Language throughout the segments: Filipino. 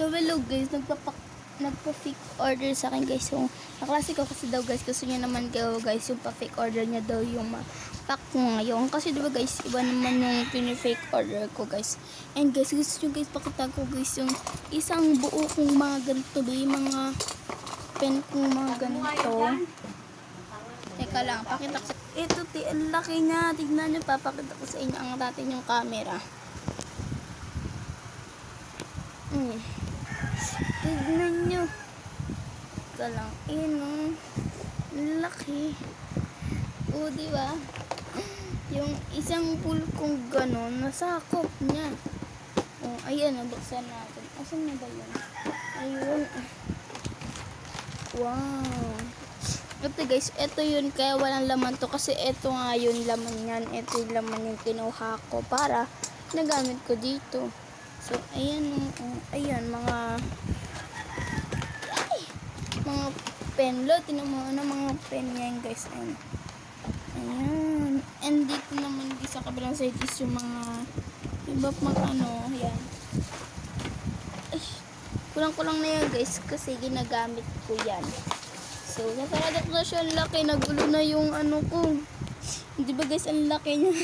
So hello guys, nagpa-fake order sa akin guys. So kaklase ko kasi daw guys, gusto niya naman guys yung pa-fake order niya daw yung pack ko ngayon. Kasi diba guys, iba naman yung pini-fake order ko guys. And guys, gusto nyo guys, pakita ko guys yung isang buo kong mga ganito ba, mga pen kong mga ganito. Teka lang, pakita ko sa... Ito, ang laki niya. Tignan nyo, papakita ko sa inyo ang natin yung camera. Tignan nyo. Ika lang. Laki. O, diba? Yung isang pool kong ganon, nasakop niya. O, ayan, nabuksan natin. Asan na ba yun? Ayun. Wow. Ito guys, ito yun. Kaya walang laman to. Kasi ito nga yun laman yan. Ito yung laman yung kinuha ko para nagamit ko dito. So, ayan, ayan, mga pen. Tinan mo na mga pen yan, guys. Ayan. And dito naman, sa kabilang side is yung mga iba pang ayan. Ay, kulang-kulang na yan, guys, kasi ginagamit ko yan. So, natalagat na siya, ang laki. Nagulo na yung ko. Di ba, guys, ang laki niya.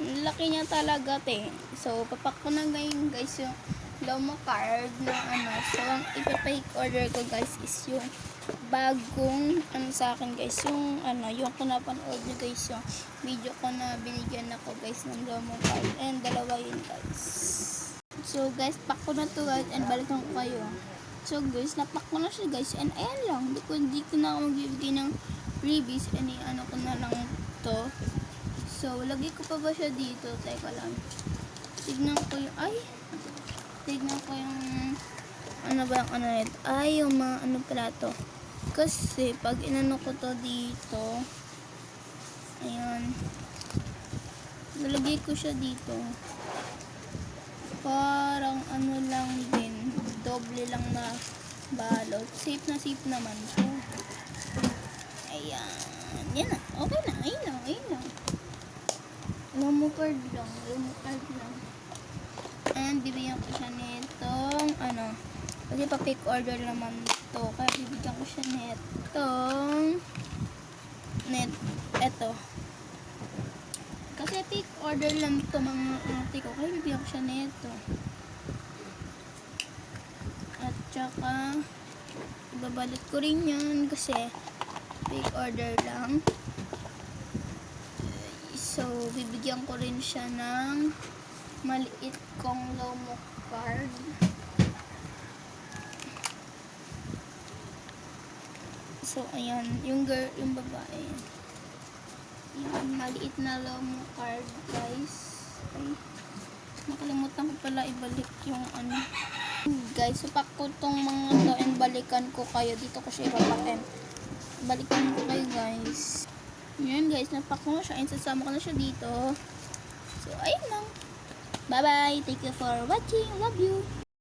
Ang laki niya talaga, So, papak ko na ngayon, guys, yung Lomo card na So, ang ipa-fake order ko, guys, is yung bagong, sa akin, guys, yung, yung kung napanood nyo, guys, yung video ko na binigyan ako, guys, ng Lomo card. And, dalawa yun, guys. So, guys, pack ko na to, guys, and balikan ko kayo. So, guys, napak ko na siya, guys, and ayan lang. Hindi ko na ako magbibigay ng freebies, and ko na lang to. So, lagay ko pa ba siya dito? Teka lang. Tignan ko yung, tignan ko yung, yung mga, pala to. Kasi, pag inano ko to dito, ayan, nalagay ko siya dito. Parang, lang din, doble lang na balot. Safe na safe naman to. Ayan, yan na. Okay na, ayun lang. Lomo card lang. And bibigyan ko siya nitong kasi pa-fake order naman to. Kaya bibigyan ko siya nitong eto. Kasi fake order lang to mga ate ko. Kaya bibigyan ko siya nito. At saka ibabalik ko rin yan kasi fake order lang. So, bibigyan ko rin siya ng maliit kong Lomo card. So, ayan. Yung babae. Yung maliit na Lomo card, guys. Ay, nakalimutan ko pala ibalik yung Guys, supak ko tong mga to and balikan ko kayo. Dito ko siya ipapakin. Balikan ko kayo, guys. Yan guys, napak ko na siya and sasama ko na siya dito. So, ayun lang. Bye-bye. Thank you for watching. Love you.